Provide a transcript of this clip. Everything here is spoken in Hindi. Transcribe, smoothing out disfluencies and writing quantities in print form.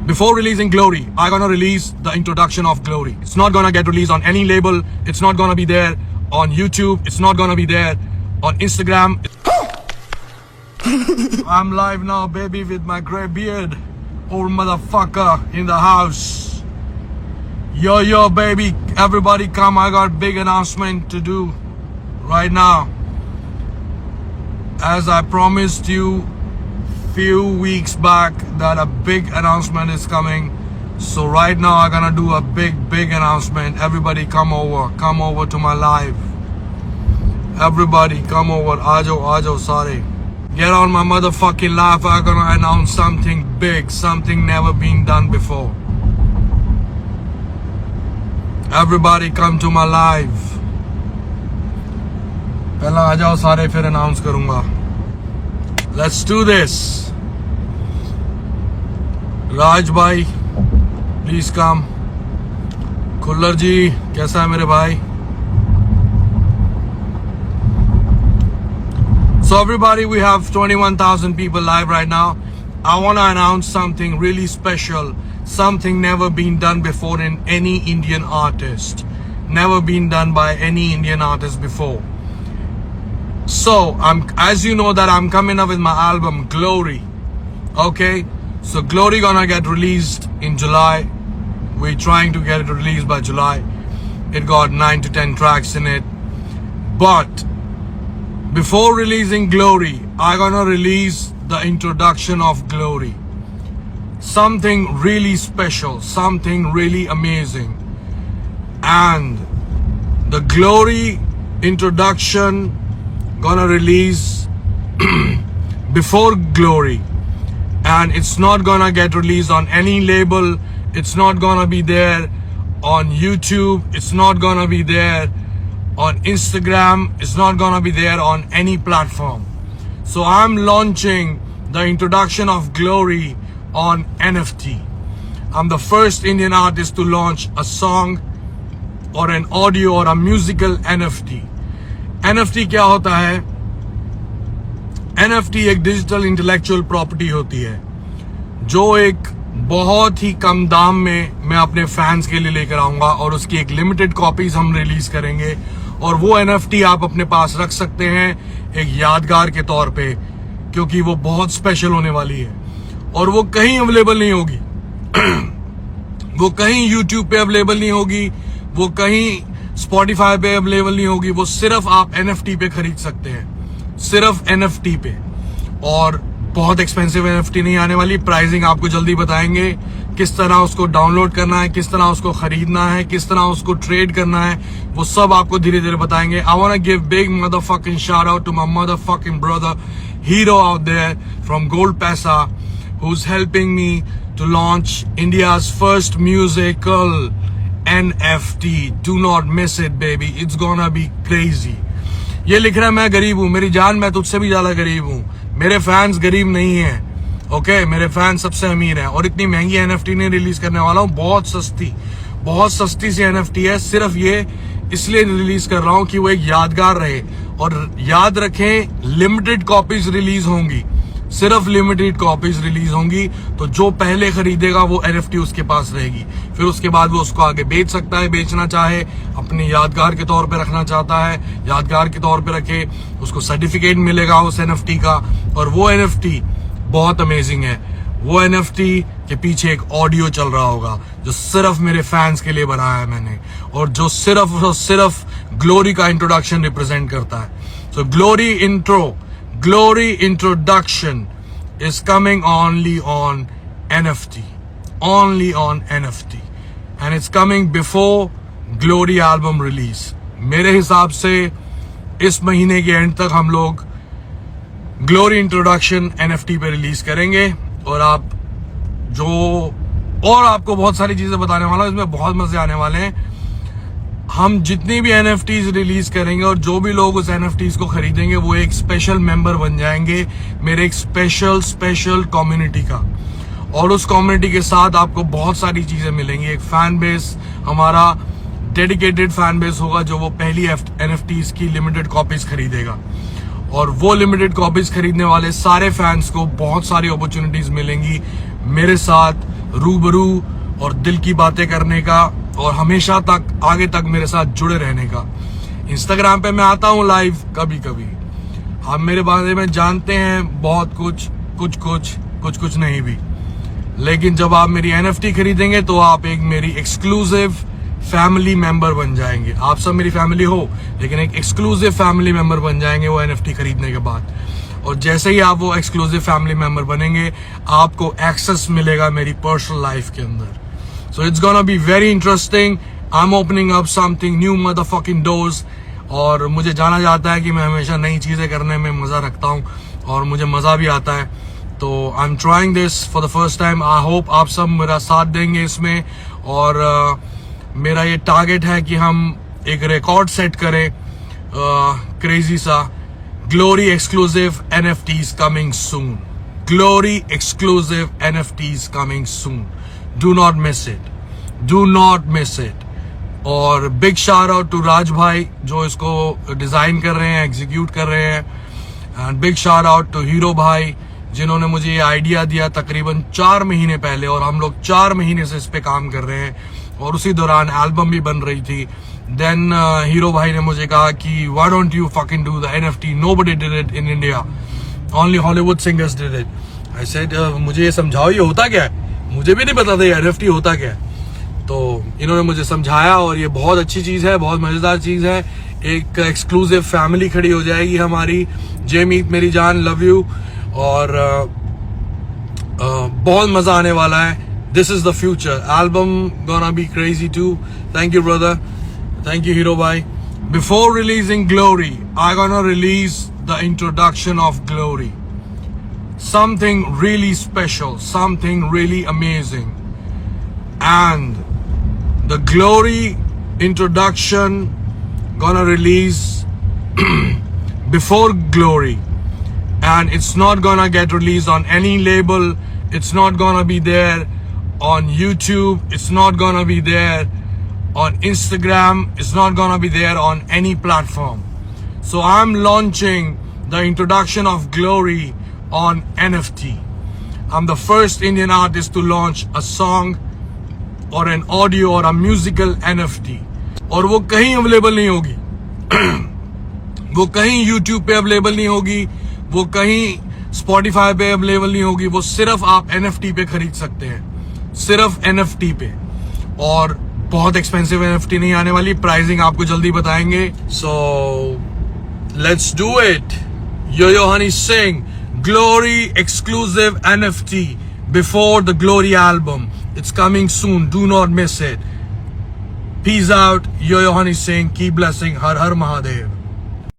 Before releasing Glory, I'm gonna release the introduction of Glory. It's not gonna get released on any label. It's not gonna be there on YouTube. It's not gonna be there on Instagram. I'm live now, baby, with my grey beard. Old motherfucker in the house. Yo, baby, everybody come. I got big announcement to do right now. As I promised you few weeks back that a big announcement is coming. So right now I'm gonna do a big announcement. Everybody come over to my live. Everybody come over. Aajo sare. Get on my motherfucking live. I'm gonna announce something big, something never been done before. Everybody come to my live. पहला आ जाओ सारे, फिर अनाउंस करूंगा. Let's do this. राज भाई, प्लीज कम. खुल्लर जी, कैसा है मेरे भाई? So everybody, we have 21,000 people live right now. I want to announce something really special, something never been done before in any Indian artist. Never been done by any Indian artist before. So, as you know that I'm coming up with my album Glory. Okay? So Glory gonna get released in July. We're trying to get it released by July. It got 9 to 10 tracks in it. But before releasing Glory, I'm gonna release the introduction of Glory. Something really special, something really amazing. And the Glory introduction gonna release before Glory, and it's not gonna get released on any label. It's not gonna be there on YouTube. It's not gonna be there on Instagram. It's not gonna be there on any platform. So I'm launching the introduction of Glory on NFT. I'm the first Indian artist to launch a song or an audio or a musical NFT. NFT क्या होता है? NFT एक डिजिटल इंटेलेक्चुअल प्रॉपर्टी होती है जो एक बहुत ही कम दाम में मैं अपने फैंस के लिए लेकर आऊंगा, और उसकी एक लिमिटेड कॉपीज हम रिलीज करेंगे. और वो NFT आप अपने पास रख सकते हैं एक यादगार के तौर पे, क्योंकि वो बहुत स्पेशल होने वाली है और वो कहीं अवेलेबल नहीं होगी. वो कहीं YouTube पे अवेलेबल नहीं होगी, वो कहीं Spotify पे अवेलेबल नहीं होगी. वो सिर्फ आप NFT पे खरीद सकते हैं, सिर्फ NFT पे. और बहुत एक्सपेंसिव NFT नहीं आने वाली. प्राइसिंग आपको जल्दी बताएंगे, किस तरह उसको डाउनलोड करना है, किस तरह उसको खरीदना है, किस तरह उसको ट्रेड करना है, वो सब आपको धीरे धीरे बताएंगे. I want to give big motherfucking shout out to my motherfucking brother hero out there from Gold Paisa, who is helping me to launch India's first musical NFT. Do not miss it, baby. It's gonna be crazy. ये लिख रहा है मैं गरीब हूँ. मेरी जान, मैं तुझसे भी ज्यादा गरीब हूँ. मेरे फैंस गरीब नहीं हैं. ओके, मेरे फैंस सबसे अमीर हैं. और इतनी महंगी NFT नहीं रिलीज करने वाला हूँ. बहुत सस्ती सी NFT है. सिर्फ ये इसलिए रिलीज कर रहा हूँ कि वो एक यादगार रहे. और याद रखें, लिमिटेड कॉपीज रिलीज होंगी, सिर्फ लिमिटेड कॉपीज रिलीज होंगी. तो जो पहले खरीदेगा वो NFT उसके पास रहेगी. फिर उसके बाद वो उसको आगे बेच सकता है, बेचना चाहे, अपने यादगार के तौर पे रखना चाहता है, यादगार के तौर पे रखे. उसको सर्टिफिकेट मिलेगा उस NFT का. और वो NFT बहुत अमेजिंग है. वो NFT के पीछे एक ऑडियो चल रहा होगा जो सिर्फ मेरे फैंस के लिए बनाया है मैंने, और जो सिर्फ ग्लोरी का इंट्रोडक्शन रिप्रेजेंट करता है. सो Glory introduction is coming only on NFT, and it's coming before Glory album release. मेरे हिसाब से इस महीने के एंड तक हम लोग Glory introduction NFT पे रिलीज करेंगे. और आपको बहुत सारी चीजें बताने वाला हूं, इसमें बहुत मजे आने वाले हैं. हम जितनी भी NFTs रिलीज करेंगे और जो भी लोग उस NFTs को खरीदेंगे वो एक स्पेशल मेंबर बन जाएंगे मेरे एक स्पेशल कम्युनिटी का. और उस कम्युनिटी के साथ आपको बहुत सारी चीजें मिलेंगी. एक फैन बेस, हमारा डेडिकेटेड फैन बेस होगा जो वो पहली NFTs की लिमिटेड कॉपीज खरीदेगा. और वो लिमिटेड कॉपीज खरीदने वाले सारे फैंस को बहुत सारी अपॉर्चुनिटीज मिलेंगी मेरे साथ रूबरू और दिल की बातें करने का और हमेशा तक आगे तक मेरे साथ जुड़े रहने का। इंस्टाग्राम पे मैं आता हूँ लाइव कभी कभी, आप मेरे बारे में जानते हैं बहुत कुछ नहीं भी, लेकिन जब आप मेरी NFT खरीदेंगे तो आप एक मेरी एक्सक्लूसिव फैमिली मेंबर बन जाएंगे। आप सब मेरी फैमिली हो, लेकिन एक एक्सक्लूसिव फैमिली मेंबर बन जाएंगे वो NFT खरीदने के बाद। और जैसे ही आप वो एक्सक्लूसिव फैमिली मेंबर बनेंगे, आपको एक्सेस मिलेगा मेरी पर्सनल लाइफ के अंदर। So it's gonna be very interesting. I am opening up something new motherfucking doors. और मुझे जाना जाता है कि मैं हमेशा नई चीजें करने में मजा रखता हूँ और मुझे मजा भी आता है। तो I am trying this for the first time. I hope आप सब मेरा साथ देंगे इसमें। और मेरा ये टारगेट है कि हम एक रिकॉर्ड सेट करें क्रेजी सा। Glory exclusive NFTs coming soon. Glory exclusive NFTs coming soon. Do not miss it, do not miss it. और बिग शाउट आउट टू राज भाई जो इसको डिजाइन कर रहे हैं, एग्जीक्यूट कर रहे हैं। And big shout out to hero भाई जिन्होंने मुझे ये आइडिया दिया तकरीबन 4 महीने पहले, और हम लोग 4 महीने से इस पे काम कर रहे हैं और उसी दौरान एल्बम भी बन रही थी। देन हीरो भाई ने मुझे कहा कि why don't you fucking do the NFT, nobody did it in India, only Hollywood singers did it. I said मुझे ये समझाओ ये होता क्या है, मुझे भी नहीं पता था ये NFT होता क्या है। तो इन्होंने मुझे समझाया और ये बहुत अच्छी चीज है, बहुत मजेदार चीज है। एक एक्सक्लूसिव फैमिली खड़ी हो जाएगी हमारी। जेमीत मेरी जान, लव यू। और बहुत मजा आने वाला है। This is the future. Album gonna be crazy too. Thank you brother, thank you hero भाई। Before releasing Glory, I gonna release the introduction of Glory, something really special, something really amazing. And the Glory introduction gonna release before Glory, and it's not gonna get released on any label. It's not gonna be there on YouTube. It's not gonna be there on Instagram. It's not gonna be there on any platform. So I'm launching the introduction of Glory on NFT. I'm the first Indian artist to launch a song or an audio or a musical NFT. और वो कहीं अवेलेबल नहीं होगी वो कहीं YouTube पे अवेलेबल नहीं होगी, वो कहीं Spotify पे अवेलेबल नहीं होगी। वो सिर्फ आप NFT पे खरीद सकते हैं, सिर्फ NFT पे। और बहुत एक्सपेंसिव NFT नहीं आने वाली, प्राइसिंग आपको जल्दी बताएंगे। So let's do it. Yo-Yo Honey Singh Glory exclusive NFT before the Glory album. It's coming soon. Do not miss it. Peace out. Yo-Yo Honey Singh. Keep blessing. Har Har Mahadev.